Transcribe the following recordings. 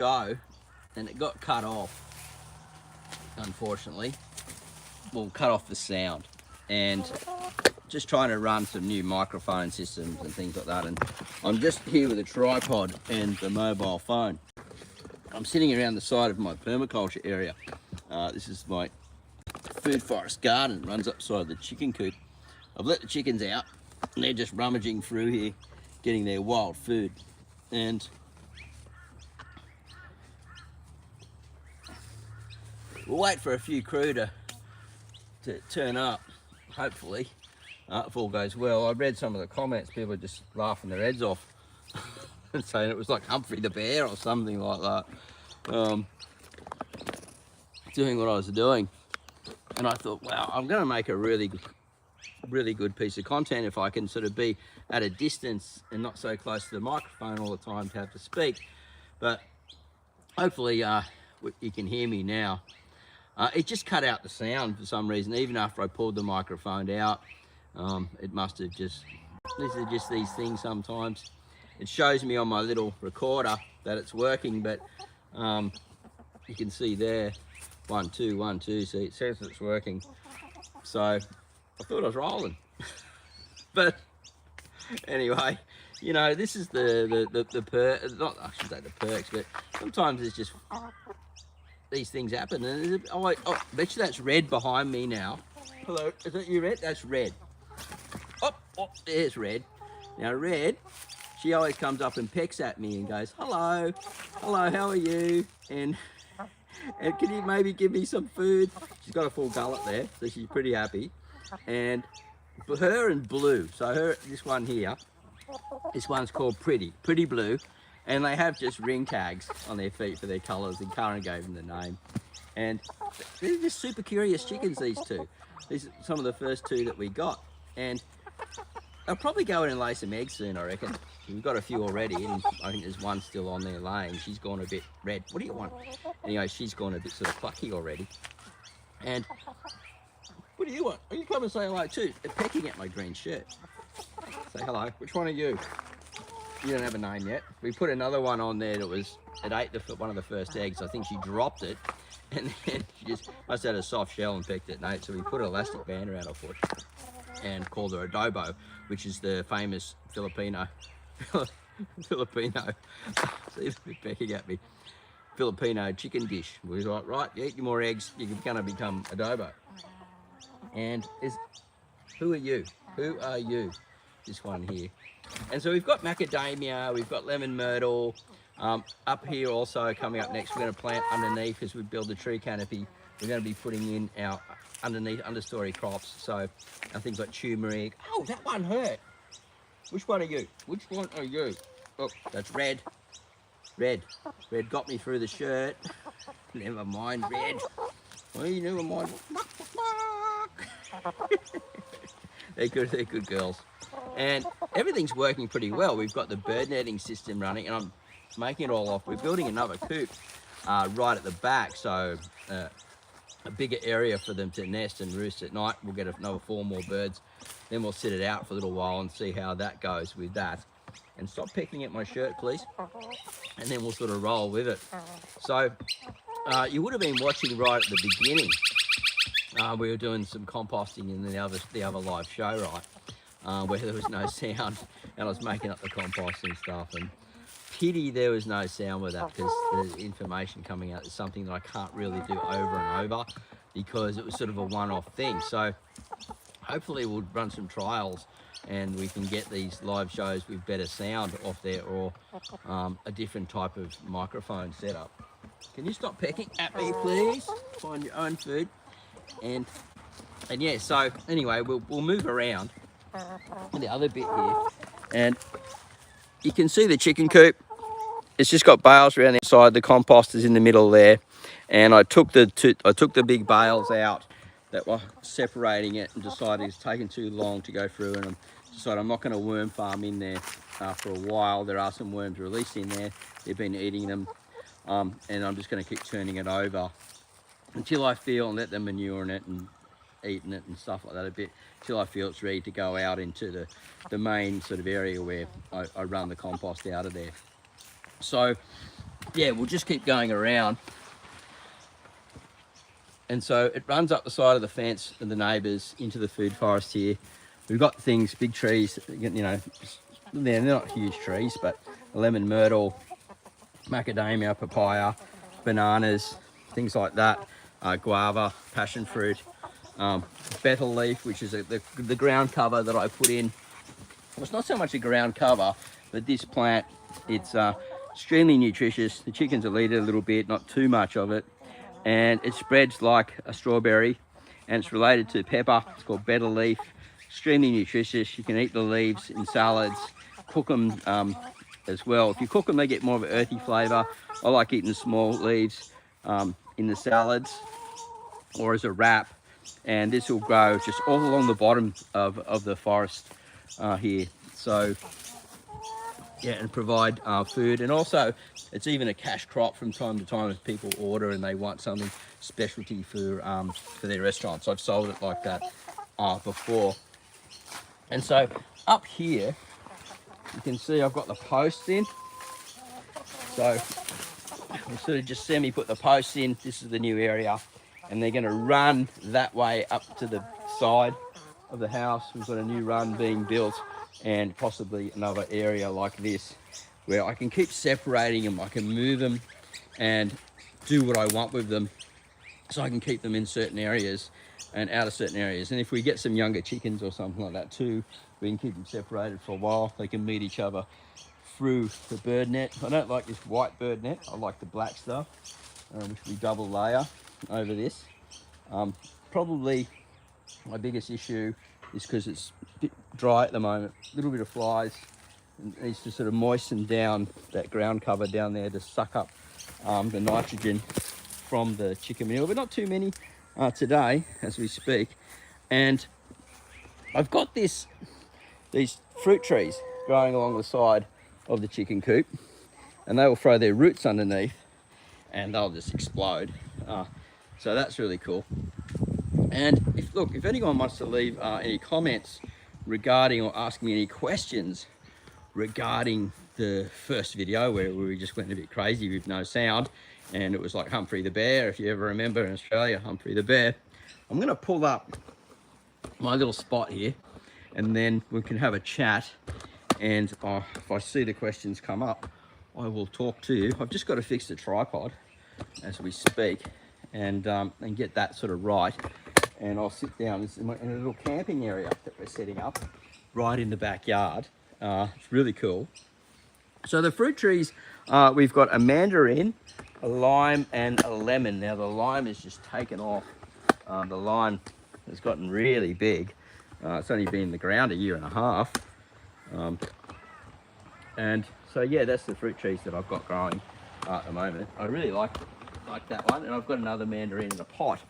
go, and it got cut off, unfortunately. Well, cut off the sound, and just trying to run some new microphone systems and things like that. And I'm just here with a tripod and the mobile phone. I'm sitting around the side of my permaculture area. This is my food forest garden, runs upside the chicken coop. I've let the chickens out and they're just rummaging through here, getting their wild food. And we'll wait for a few crew to turn up, hopefully, if all goes well. I read some of the comments, people are just laughing their heads off and saying it was like Humphrey the Bear or something like that, doing what I was doing. And I thought, wow, I'm going to make a really good piece of content if I can sort of be at a distance and not so close to the microphone all the time to have to speak. But hopefully you can hear me now. It just cut out the sound for some reason, even after I pulled the microphone out. It must have just, these are just these things sometimes. It shows me on my little recorder that it's working, but you can see there, 1 2 1 2, see, it says it's working. So I thought I was rolling. But anyway, you know, this is the not, I should say the perks, but sometimes it's just, these things happen. And oh, bet you that's Red behind me now. Hello, is that you, Red? That's Red. Oh, there's Red. Now Red, she always comes up and pecks at me and goes, hello, how are you? And can you maybe give me some food? She's got a full gullet there, so she's pretty happy. And for her and Blue, so this one here, this one's called Pretty Blue. And they have just ring tags on their feet for their colours, and Karen gave them the name. And they're just super curious chickens, these two. These are some of the first two that we got. And they'll probably go in and lay some eggs soon, I reckon. We've got a few already, and I think there's one still on there laying. She's gone a bit red. What do you want? Anyway, she's gone a bit sort of plucky already. And what do you want? You come and say hello too. They're pecking at my green shirt. Say hello. Which one are you? You don't have a name yet. We put another one on there that was, it ate one of the first eggs. I think she dropped it, and then she just must have had a soft shell and pecked it and ate. So we put an elastic band around her foot and called her adobo, which is the famous Filipino, see, pecking at me, Filipino chicken dish. We was like, right, you eat your more eggs, you're gonna become adobo. And who are you? Who are you? This one here. And so we've got macadamia, we've got lemon myrtle. Up here also coming up next, we're going to plant underneath as we build the tree canopy. We're going to be putting in our understory crops. So I think like turmeric. Oh, that one hurt. Which one are you? Which one are you? Oh, that's Red. Red got me through the shirt. Never mind, Red. Well, you never mind. They're good girls. And everything's working pretty well. We've got the bird netting system running, and I'm making it all off. We're building another coop right at the back, so a bigger area for them to nest and roost at night. We'll get another 4 more birds. Then we'll sit it out for a little while and see how that goes with that. And stop pecking at my shirt, please. And then we'll sort of roll with it. So you would have been watching right at the beginning. We were doing some composting in the other live show, right? Where there was no sound, and I was making up the compost and stuff. And pity there was no sound with that, because the information coming out is something that I can't really do over and over, because it was sort of a one-off thing. So hopefully we'll run some trials and we can get these live shows with better sound off there, or a different type of microphone setup. Can you stop pecking at me, please? Find your own food. And yeah, so anyway, we'll move around the other bit here, and you can see the chicken coop. It's just got bales around the inside. The compost is in the middle there, and I took the big bales out that were separating it, and decided it's taken too long to go through, and I decided I'm not going to worm farm in there for a while. There are some worms released in there. They've been eating them, and I'm just going to keep turning it over until I feel, and let them manure in it and eating it and stuff like that a bit, till I feel it's ready to go out into the main sort of area where I run the compost out of there. So yeah, we'll just keep going around. And so it runs up the side of the fence of the neighbours into the food forest here. We've got things, big trees, you know, they're not huge trees, but lemon myrtle, macadamia, papaya, bananas, things like that, guava, passion fruit, betel leaf, which is the ground cover that I put in. Well, it's not so much a ground cover, but this plant, it's extremely nutritious. The chickens will eat it a little bit, not too much of it. And it spreads like a strawberry, and it's related to pepper. It's called betel leaf. Extremely nutritious. You can eat the leaves in salads, cook them as well. If you cook them, they get more of an earthy flavour. I like eating the small leaves in the salads or as a wrap. And this will grow just all along the bottom of the forest here. So yeah, and provide food, and also it's even a cash crop from time to time if people order and they want something specialty for their restaurants. I've sold it like that before. And so up here you can see I've got the posts in, so we sort of just semi put the posts in. This is the new area, and they're going to run that way up to the side of the house. We've got a new run being built, and possibly another area like this where I can keep separating them. I can move them and do what I want with them, so I can keep them in certain areas and out of certain areas. And if we get some younger chickens or something like that too, we can keep them separated for a while. They can meet each other through the bird net. I don't like this white bird net. I like the black stuff, which we double layer over this. Probably my biggest issue is because it's a bit dry at the moment. A little bit of flies. It needs to sort of moisten down that ground cover down there to suck up the nitrogen from the chicken manure, but not too many today as we speak. And I've got these fruit trees growing along the side of the chicken coop, and they will throw their roots underneath and they'll just explode. So that's really cool. And if anyone wants to leave any comments regarding or ask me any questions regarding the first video where we just went a bit crazy with no sound, and it was like Humphrey the Bear, if you ever remember in Australia, Humphrey the Bear. I'm going to pull up my little spot here, and then we can have a chat, and if I see the questions come up, I will talk to you. I've just got to fix the tripod as we speak and get that sort of right, and I'll sit down in a little camping area that we're setting up right in the backyard. It's really cool. So the fruit trees, we've got a mandarin, a lime, and a lemon. Now the lime is just taken off. The lime has gotten really big. It's only been in the ground a year and a half. And so yeah, that's the fruit trees that I've got growing at the moment. I really like that one, and I've got another mandarin in a pot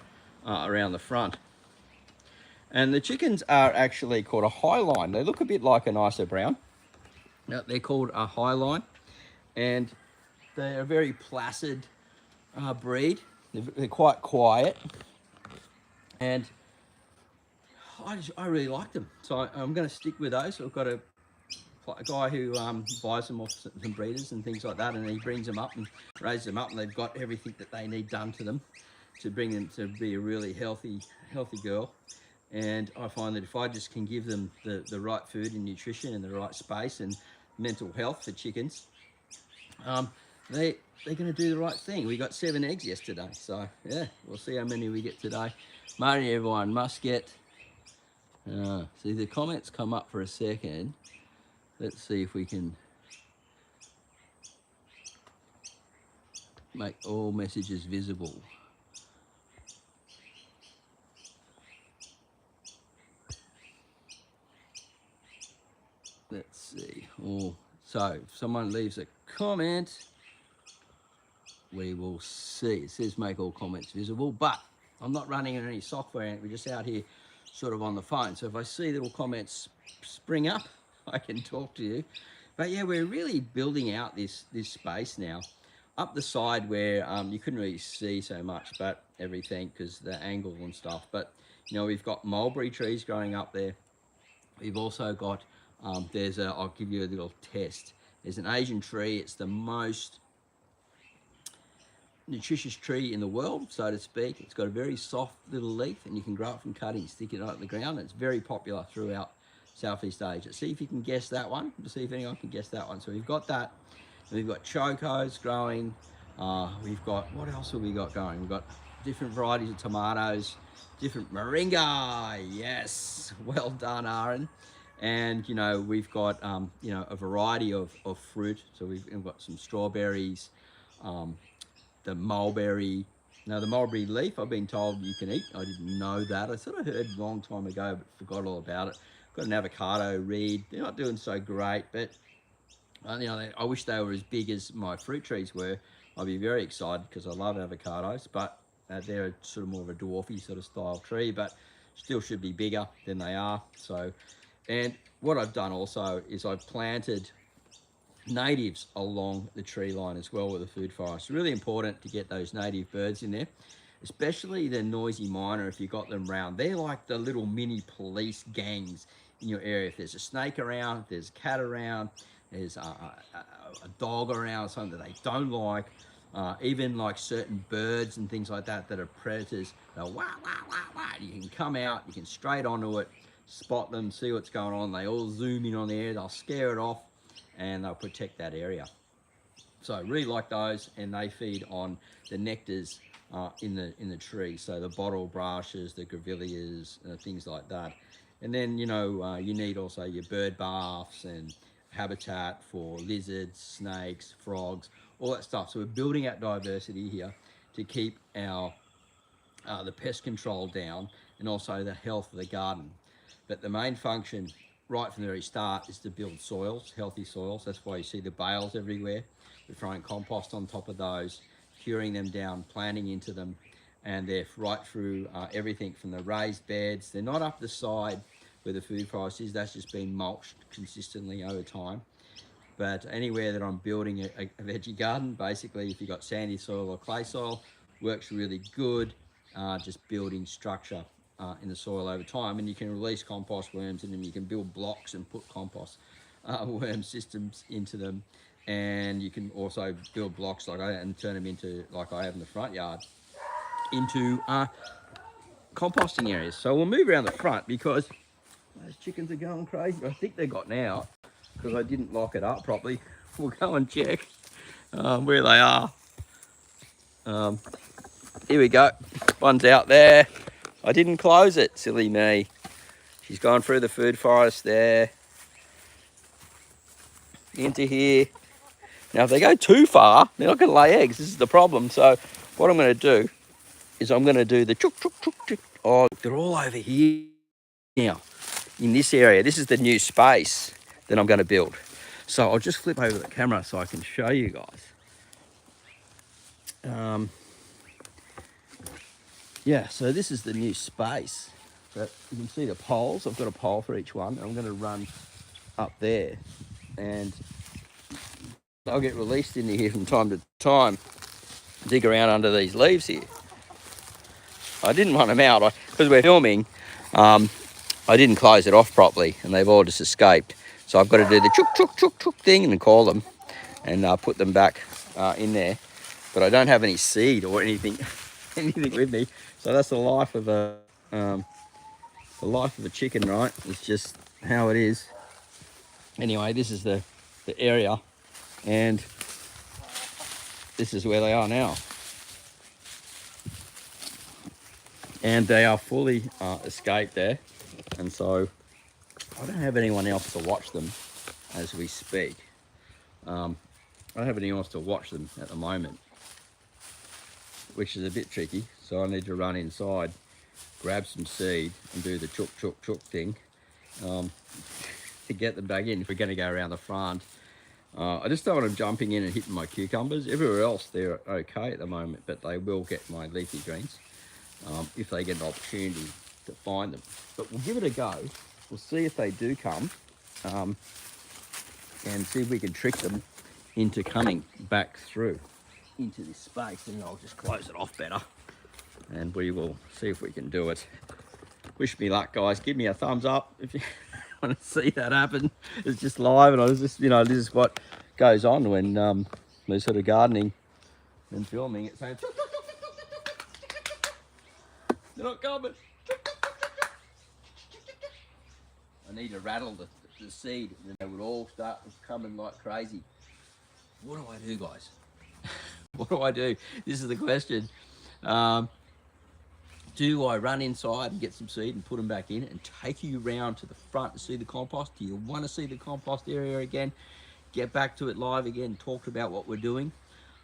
around the front. And the chickens are actually called a highline. They look a bit like an ISO brown. Now, they're called a highline, and they're a very placid breed. They're quite quiet, and I really like them. So I'm going to stick with those. I've got a guy who buys them off some breeders and things like that, and he brings them up and raises them up, and they've got everything that they need done to them to bring them to be a really healthy girl. And I find that if I just can give them the right food and nutrition and the right space and mental health for chickens, they're going to do the right thing. We got 7 eggs yesterday, so yeah, we'll see how many we get today. Marty, everyone must get. See, the comments come up for a second. Let's see if we can make all messages visible. Let's see. So if someone leaves a comment, we will see. It says make all comments visible, but I'm not running any software. We're just out here sort of on the phone. So if I see little comments spring up, I can talk to you. But yeah, we're really building out this space now. Up the side where you couldn't really see so much, but everything because the angle and stuff. But you know, we've got mulberry trees growing up there. We've also got I'll give you a little test. There's an Asian tree. It's the most nutritious tree in the world, so to speak. It's got a very soft little leaf, and you can grow it from cuttings, stick it out in the ground. It's very popular throughout Southeast Asia. See if you can guess that one. See if anyone can guess that one. So we've got that. We've got chocos growing. We've got, what else have we got going? We've got different varieties of tomatoes, different moringa. Yes, well done, Aaron. And, you know, we've got, you know, a variety of fruit. So we've got some strawberries, the mulberry. Now, the mulberry leaf, I've been told you can eat. I didn't know that. I sort of heard a long time ago, but forgot all about it. Got an avocado reed. They're not doing so great, but, you know, I wish they were as big as my fruit trees were. I'd be very excited because I love avocados, but they're sort of more of a dwarfy sort of style tree, but still should be bigger than they are. So, and what I've done also is I've planted natives along the tree line as well with the food forest. Really important to get those native birds in there, especially the noisy miner if you got them round. They're like the little mini police gangs in your area. If there's a snake around, if there's a cat around, there's a dog around, something that they don't like, even like certain birds and things like that that are predators, they'll wah, wah, wah, wah. You can come out, you can straight onto it, spot them, see what's going on. They all zoom in on the air, they'll scare it off, and they'll protect that area. So I really like those, and they feed on the nectars in the tree. So the bottle brushes, the grevilleas, things like that. And then, you know, you need also your bird baths and habitat for lizards, snakes, frogs, all that stuff. So we're building out diversity here to keep our the pest control down and also the health of the garden. But the main function right from the very start is to build soils, healthy soils. That's why you see the bales everywhere. We're throwing compost on top of those, curing them down, planting into them, and they're right through everything from the raised beds. They're not up the side where the food forest is. That's just been mulched consistently over time. But anywhere that I'm building a veggie garden, basically if you've got sandy soil or clay soil, works really good, just building structure in the soil over time. And you can release compost worms in them. You can build blocks and put compost worm systems into them. And you can also build blocks like I and turn them into, like I have in the front yard, into composting areas. So we'll move around the front because those chickens are going crazy. I think they got out because I didn't lock it up properly. We'll go and check where they are. Here we go. One's out there. I didn't close it, silly me. She's gone through the food forest there. Into here. Now, if they go too far, they're not going to lay eggs. This is the problem. So what I'm going to do is I'm going to do the chook, chook, chook, chook. Oh, they're all over here now in this area. This is the new space that I'm going to build. So I'll just flip over the camera so I can show you guys. Yeah, so this is the new space. But you can see the poles. I've got a pole for each one. I'm going to run up there, and they'll get released into here from time to time. Dig around under these leaves here. I didn't run them out because we're filming. I didn't close it off properly, and they've all just escaped. So I've got to do the chook, chook, chook, chook thing and call them and put them back in there. But I don't have any seed or anything with me. So that's the life of a chicken, right? It's just how it is. Anyway, this is the area, and this is where they are now. And they are fully escaped there, and so I don't have anyone else to watch them as we speak. I don't have anyone else to watch them at the moment, which is a bit tricky. So I need to run inside, grab some seed, and do the chook, chook, chook thing to get them back in if we're going to go around the front. I just don't want them jumping in and hitting my cucumbers. Everywhere else they're okay at the moment, but they will get my leafy greens if they get an opportunity to find them. But we'll give it a go. We'll see if they do come and see if we can trick them into coming back through into this space. And I'll just close it off better, and we will see if we can do it. Wish me luck, guys. Give me a thumbs up if you want to see that happen. It's just live, and I was just, you know, this is what goes on when we're sort of gardening and filming it saying, they're not coming. I need to rattle the seed, and then they would all start coming like crazy. What do I do, guys? What do I do? This is the question. Do I run inside and get some seed and put them back in and take you round to the front to see the compost? Do you want to see the compost area again? Get back to it live again, talk about what we're doing.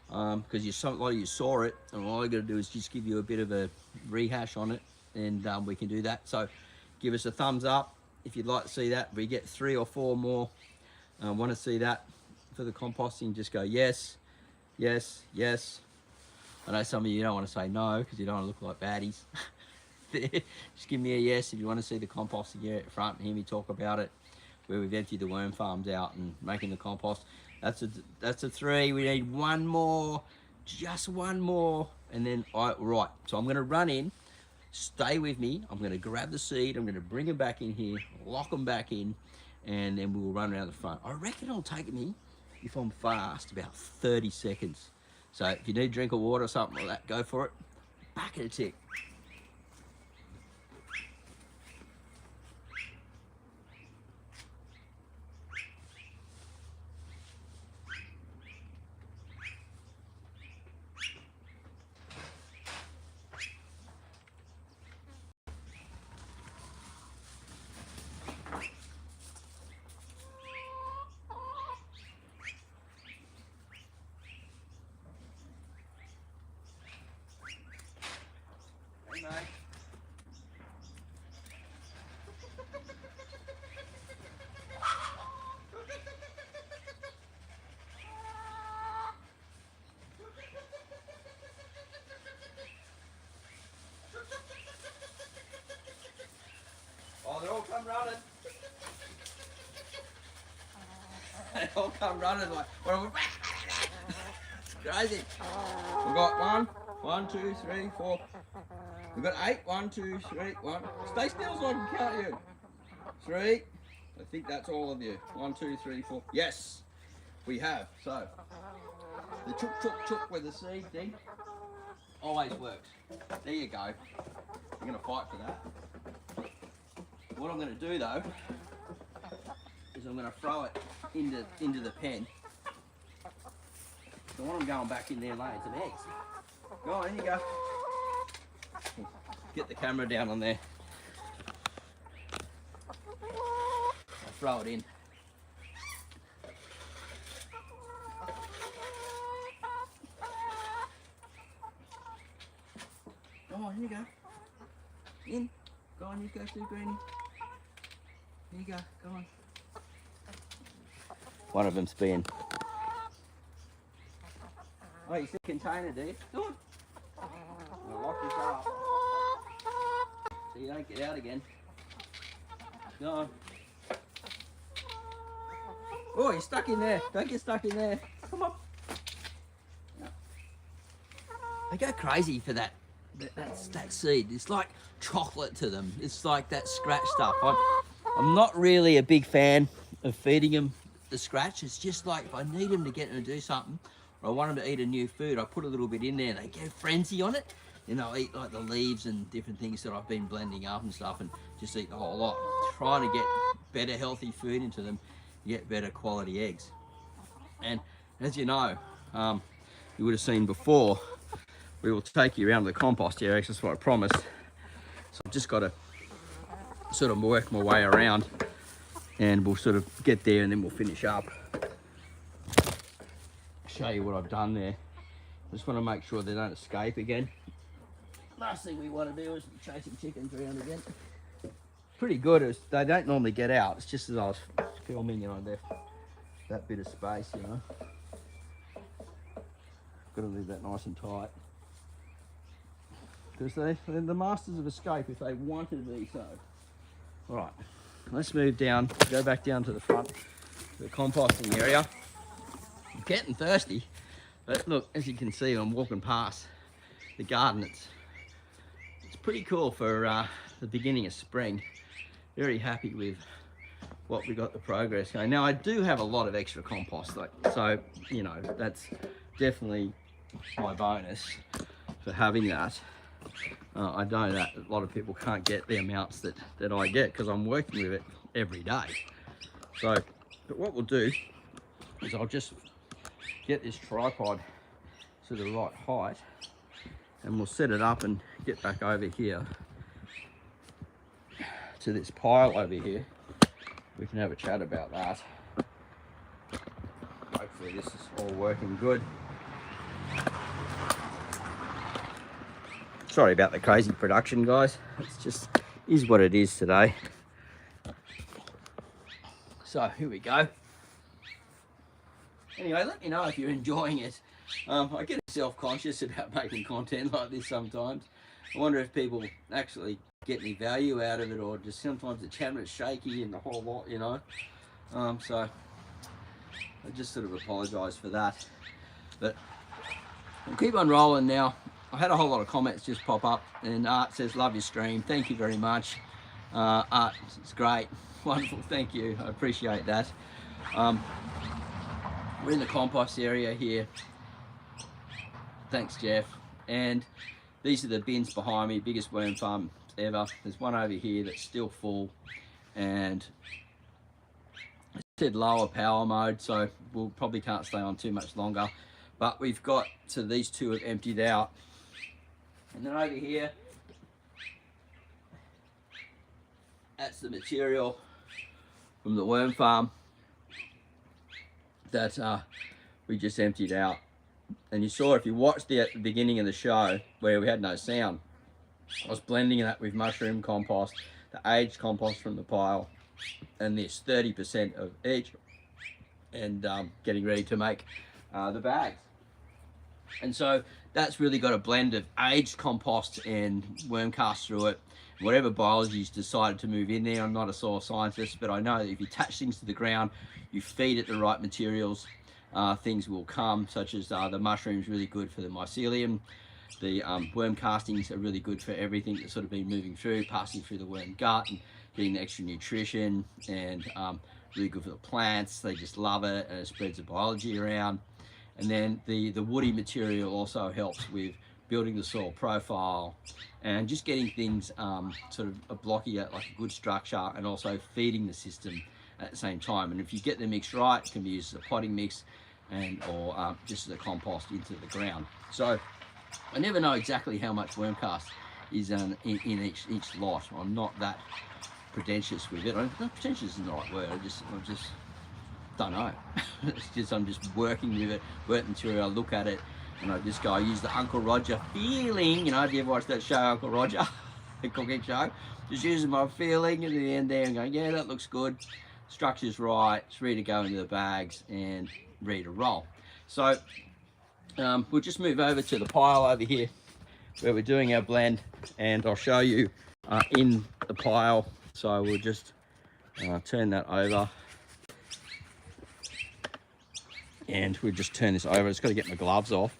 Because a lot of you saw it, and all I got to do is just give you a bit of a rehash on it, and we can do that. So give us a thumbs up if you'd like to see that. We get 3 or 4 more want to see that for the composting. Just go yes, yes, yes. I know some of you don't want to say no because you don't want to look like baddies. Just give me a yes if you want to see the composting here at front and hear me talk about it, where we've emptied the worm farms out and making the compost. That's a 3. We need 1 more, just 1 more, and then right. So I'm going to run in. Stay with me. I'm going to grab the seed. I'm going to bring them back in here, lock them back in, and then we'll run around the front. I reckon it'll take me, if I'm fast, about 30 seconds. So if you need a drink of water or something like that, go for it. Back in a tick. Oh, they all come running. They all come running like, it's crazy. We've got 1, 2, 3, 4. We've got 8. 1, 2, 3, 1. Stay still so I can count you. 3. I think that's all of you. 1, 2, 3, 4. Yes, we have. So the chook with the seed thing always works. There you go. You're gonna fight for that. What I'm going to do though is I'm going to throw it into the pen. So when I'm going back in there laying some eggs. Go on, in you go. Get the camera down on there. I'll throw it in. Go on, here you go. In. Go on, you go too, Greenie. Here you go, go on. One of them's being. Oh, you see a container, do you? Go on. I'll lock this up so you don't get out again. Go on. Oh, you're stuck in there. Don't get stuck in there. Come on. They go crazy for that seed. It's like chocolate to them. It's like that scratch stuff. I'm not really a big fan of feeding them the scratch. It's just like if I need them to get them to do something, or I want them to eat a new food, I put a little bit in there and they get a frenzy on it. And they'll eat like the leaves and different things that I've been blending up and stuff, and just eat the whole lot. Trying to get better healthy food into them, get better quality eggs. And as you know, you would have seen before, we will take you around the compost area. That's what I promised. So I've just got to sort of work my way around, and we'll sort of get there and then we'll finish up. Show you what I've done there. I just want to make sure they don't escape again. Last thing we want to do is be chasing chickens around again. Pretty good. They don't normally get out. It's just as I was filming, you know, that bit of space, you know. Got to leave that nice and tight. Because they're the masters of escape if they wanted to be so. All right, let's move down, go back down to the front, to the composting area. I'm getting thirsty, but look, as you can see, I'm walking past the garden. It's pretty cool for the beginning of spring. Very happy with what we got the progress going. Now I do have a lot of extra compost, so you know that's definitely my bonus for having that. I know that a lot of people can't get the amounts that I get because I'm working with it every day. So, but what we'll do is I'll just get this tripod to the right height and we'll set it up and get back over here to this pile over here. We can have a chat about that. Hopefully this is all working good. Sorry about the crazy production, guys. It's just is what it is today. So here we go. Anyway, let me know if you're enjoying it. I get self-conscious about making content like this sometimes. I wonder if people actually get any value out of it, or just sometimes the camera's shaky and the whole lot, you know. So I just sort of apologise for that. But we'll keep on rolling now. I had a whole lot of comments just pop up, and Art says, love your stream. Thank you very much. Art, it's great. Wonderful, thank you. I appreciate that. We're in the compost area here. Thanks, Jeff. And these are the bins behind me, biggest worm farm ever. There's one over here that's still full, and I said lower power mode, so we'll probably can't stay on too much longer. But we've got, so these two have emptied out. And then over here, that's the material from the worm farm that we just emptied out. And you saw, if you watched at the beginning of the show where we had no sound, I was blending that with mushroom compost, the aged compost from the pile, and this 30% of each, and getting ready to make the bags. And so that's really got a blend of aged compost and worm cast through it. Whatever biology's decided to move in there, I'm not a soil scientist, but I know that if you attach things to the ground, you feed it the right materials, things will come, such as the mushrooms really good for the mycelium. The worm castings are really good for everything that's sort of been moving through, passing through the worm gut and getting the extra nutrition, and really good for the plants. They just love it, and it spreads the biology around. And then the woody material also helps with building the soil profile and just getting things sort of a blocky, like a good structure, and also feeding the system at the same time. And if you get the mix right, it can be used as a potting mix and or just as a compost into the ground. So I never know exactly how much worm cast is in each lot. I'm not that pretentious with it. Pretentious isn't the right word. I just don't know. It's just, I'm just working with it, work material, I look at it, and I just go, I use the Uncle Roger feeling, you know, if you ever watched that show, Uncle Roger, the cooking show, just using my feeling at the end there and going, yeah, that looks good, structure's right, it's ready to go into the bags and ready to roll. So we'll just move over to the pile over here where we're doing our blend, and I'll show you in the pile. So we'll just turn that over. And we'll just turn this over. It's got to get my gloves off.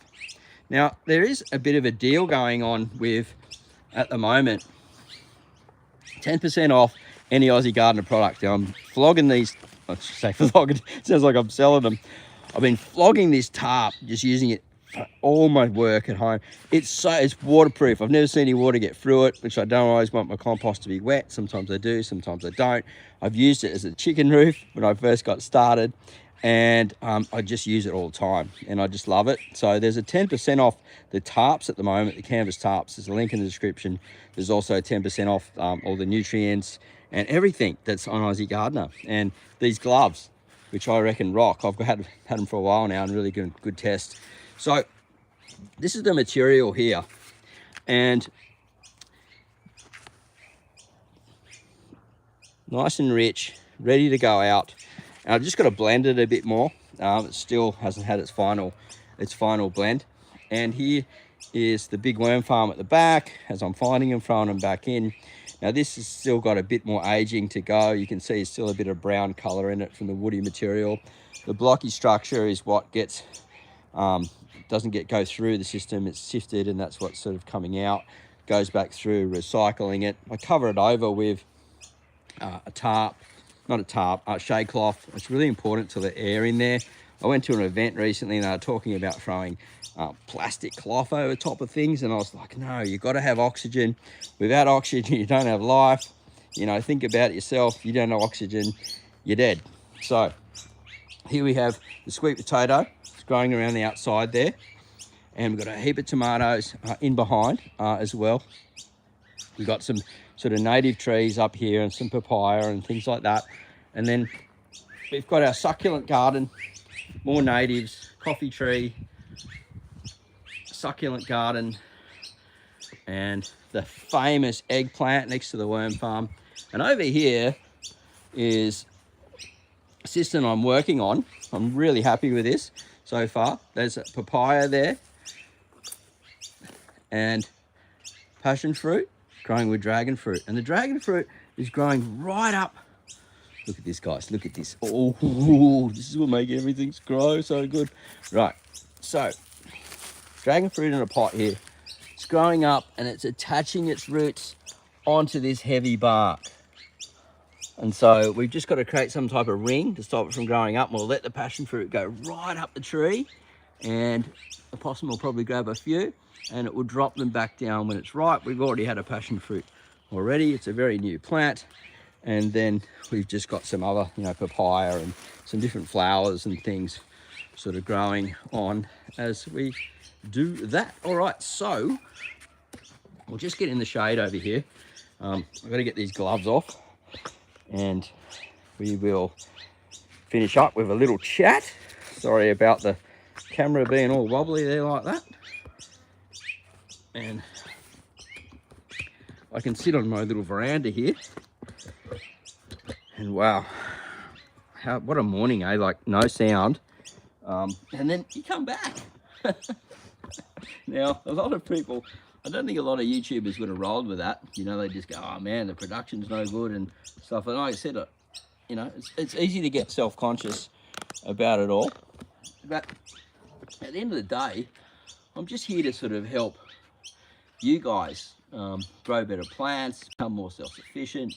Now, there is a bit of a deal going on with, at the moment, 10% off any Aussie Gardener product. Now, I'm flogging these, I should say flogging, it sounds like I'm selling them. I've been flogging this tarp, just using it for all my work at home. It's waterproof. I've never seen any water get through it, which I don't always want my compost to be wet. Sometimes I do, sometimes I don't. I've used it as a chicken roof when I first got started. And I just use it all the time, and I just love it. So there's a 10% off the tarps at the moment, the canvas tarps. There's a link in the description. There's also 10% off all the nutrients and everything that's on Aussie Gardener. And these gloves, which I reckon rock. I've had them for a while now, and really good test. So this is the material here, and nice and rich, ready to go out. And I've just got to blend it a bit more. It still hasn't had its final blend. And here is the big worm farm at the back. As I'm finding them, throwing them back in. Now this has still got a bit more aging to go. You can see it's still a bit of brown color in it from the woody material. The blocky structure is what gets doesn't go through the system. It's sifted, and that's what's sort of coming out. Goes back through, recycling it. I cover it over with a tarp. Not a tarp, shade cloth. It's really important to let air in there. I went to an event recently and they were talking about throwing plastic cloth over top of things, and I was like, no, you've got to have oxygen. Without oxygen, you don't have life. You know, think about it yourself. You don't have oxygen, you're dead. So here we have the sweet potato. It's growing around the outside there. And we've got a heap of tomatoes in behind as well. We've got some sort of native trees up here and some papaya and things like that. And then we've got our succulent garden, more natives, coffee tree, succulent garden, and the famous eggplant next to the worm farm. And over here is a system I'm working on. I'm really happy with this so far. There's a papaya there and passion fruit growing with dragon fruit. And the dragon fruit is growing right up. Look at this, guys. Look at this. Oh, this is what makes everything grow so good. Right. So, dragon fruit in a pot here. It's growing up and it's attaching its roots onto this heavy bark. And so we've just got to create some type of ring to stop it from growing up. And we'll let the passion fruit go right up the tree. And the possum will probably grab a few and it will drop them back down when it's ripe. We've already had a passion fruit already. It's a very new plant. And then we've just got some other, you know, papaya and some different flowers and things sort of growing on as we do that. All right, so we'll just get in the shade over here. I've got to get these gloves off and we will finish up with a little chat. Sorry about the camera being all wobbly there like that. And I can sit on my little veranda here. And wow, what a morning, eh? Like no sound. And then you come back. Now, a lot of people, I don't think a lot of YouTubers would have rolled with that. You know, they just go, oh man, the production's no good and stuff. And like I said, you know, it's easy to get self-conscious about it all. But at the end of the day, I'm just here to sort of help you guys grow better plants, become more self-sufficient,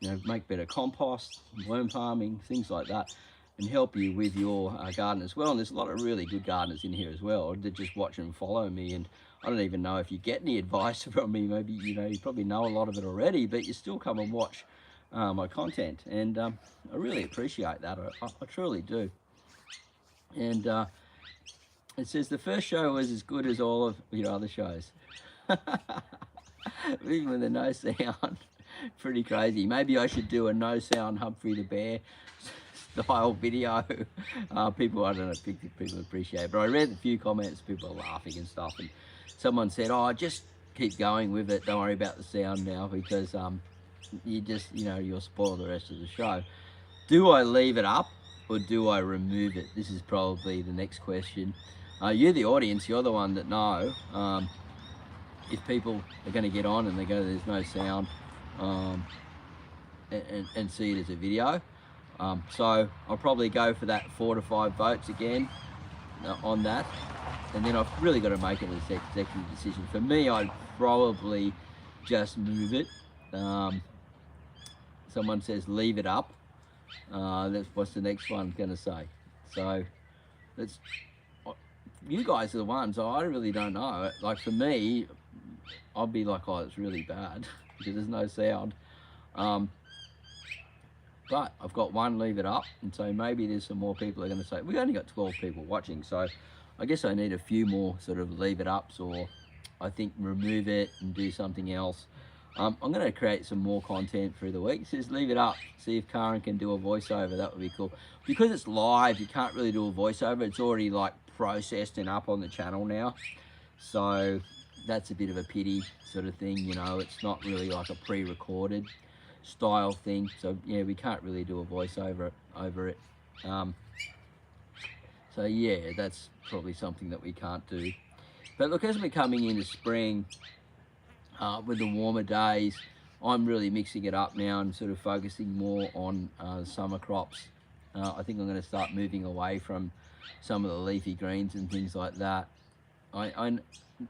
you know, make better compost, worm farming, things like that, and help you with your garden as well. And there's a lot of really good gardeners in here as well that just watch and follow me. And I don't even know if you get any advice from me. Maybe, you know, you probably know a lot of it already, but you still come and watch my content. And I really appreciate that. I truly do. And it says the first show was as good as all of your other shows. Even with a no sound. Pretty crazy. Maybe I should do a no sound Humphrey the Bear style video. People, I don't know if people appreciate it, but I read a few comments, people are laughing and stuff, and someone said, oh, just keep going with it, don't worry about the sound now, because you just, you know, you'll spoil the rest of the show. Do I leave it up or do I remove it? This is probably the next question. You're the audience, you're the one that know. If people are going to get on and they go, there's no sound, and see it as a video. So I'll probably go for that 4 to 5 votes again on that. And then I've really got to make it an executive decision. For me, I'd probably just move it. Someone says leave it up. That's what's the next one going to say. So that's, you guys are the ones. I really don't know. Like for me, I'll be like, oh, it's really bad because there's no sound. But I've got one leave it up, and so maybe there's some more people are going to say, we only got 12 people watching, so I guess I need a few more sort of leave it ups, or I think remove it and do something else. I'm going to create some more content through the week. It says leave it up, see if Karen can do a voiceover. That would be cool. Because it's live, you can't really do a voiceover. It's already like processed and up on the channel now, so that's a bit of a pity sort of thing, you know. It's not really like a pre-recorded style thing, so yeah, we can't really do a voiceover over it. So yeah, that's probably something that we can't do. But look, as we're coming into spring, with the warmer days, I'm really mixing it up now and sort of focusing more on summer crops. I think I'm going to start moving away from some of the leafy greens and things like that.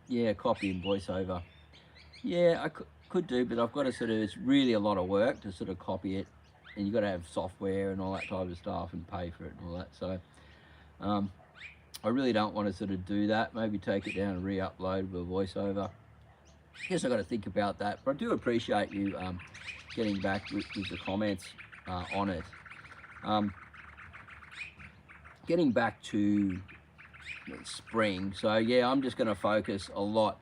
Yeah, copy and voiceover. Yeah, I could do, but I've got to sort of, it's really a lot of work to sort of copy it, and you've got to have software and all that type of stuff and pay for it and all that. So I really don't want to sort of do that. Maybe take it down and re-upload with a voiceover. I guess I've got to think about that, but I do appreciate you getting back with the comments on it. Getting back to spring, so yeah, I'm just going to focus a lot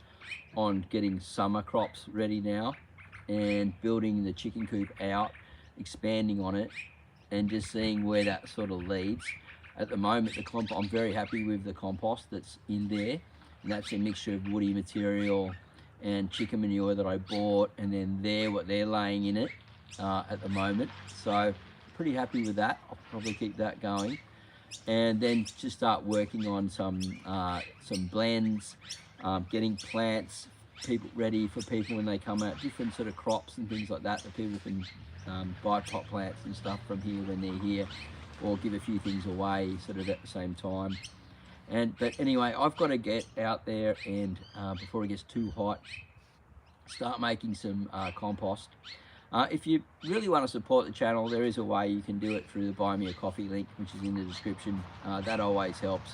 on getting summer crops ready now and building the chicken coop out, expanding on it, and just seeing where that sort of leads. At the moment, I'm very happy with the compost that's in there, and that's a mixture of woody material and chicken manure that I bought, and then what they're laying in it at the moment. So pretty happy with that. I'll probably keep that going, and then just start working on some blends, getting plants ready for people when they come out, different sort of crops and things like that people can buy pot plants and stuff from here when they're here, or give a few things away sort of at the same time. But anyway, I've got to get out there and before it gets too hot, start making some compost. If you really want to support the channel, there is a way you can do it through the Buy Me a Coffee link, which is in the description. That always helps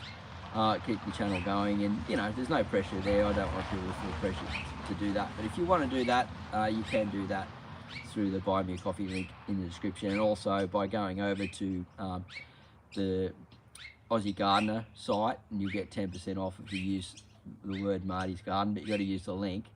keep the channel going, and you know, there's no pressure there. I don't want people to feel pressure to do that, but if you want to do that, you can do that through the Buy Me a Coffee link in the description, and also by going over to the Aussie Gardener site, and you get 10% off if you use the word Marty's Garden, but you got to use the link.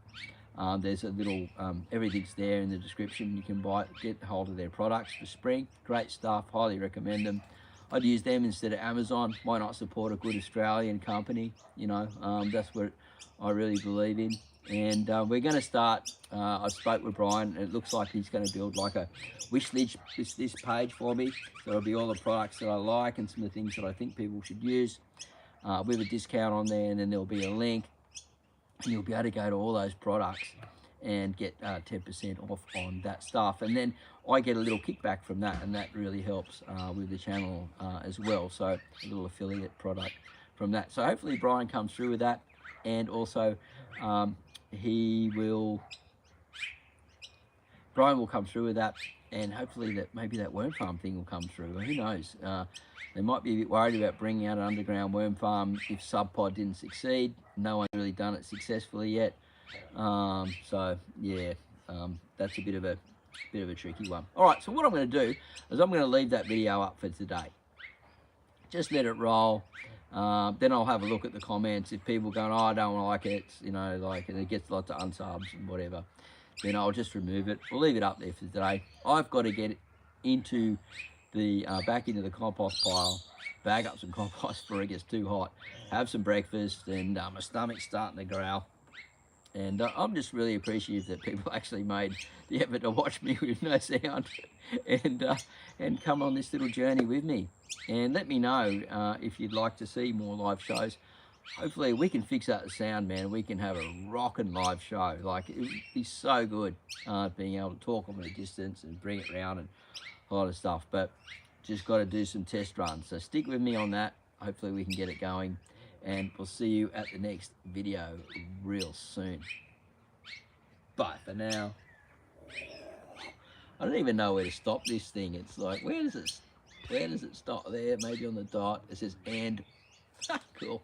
There's a little, everything's there in the description. You can get hold of their products for spring. Great stuff, highly recommend them. I'd use them instead of Amazon. Why not support a good Australian company? You know, that's what I really believe in. And we're going to start, I spoke with Brian, and it looks like he's going to build like a wish list, this page for me. So it'll be all the products that I like and some of the things that I think people should use with a discount on there, and then there'll be a link. And you'll be able to go to all those products and get 10% off on that stuff. And then I get a little kickback from that, and that really helps with the channel as well. So a little affiliate product from that. So hopefully Brian comes through with that, and also Brian will come through with that, and hopefully maybe that worm farm thing will come through. Who knows? They might be a bit worried about bringing out an underground worm farm if SubPod didn't succeed. No one's really done it successfully yet. So yeah, that's a bit of a tricky one. All right, so what I'm going to do is I'm going to leave that video up for today. Just let it roll. Then I'll have a look at the comments. If people going, oh, I don't like it, you know, like, and it gets lots of unsubs and whatever, then I'll just remove it. We'll leave it up there for today. I've got to get it into the back into the compost pile, bag up some compost before it gets too hot, have some breakfast, and my stomach's starting to growl. And I'm just really appreciative that people actually made the effort to watch me with no sound and come on this little journey with me. And let me know if you'd like to see more live shows. Hopefully we can fix out the sound, man. We can have a rocking live show. Like, it would be so good being able to talk from a distance and bring it around and a lot of stuff. But just got to do some test runs. So stick with me on that. Hopefully we can get it going. And we'll see you at the next video real soon. Bye for now. I don't even know where to stop this thing. It's like, where does it stop? There, maybe on the dot. It says and. Cool.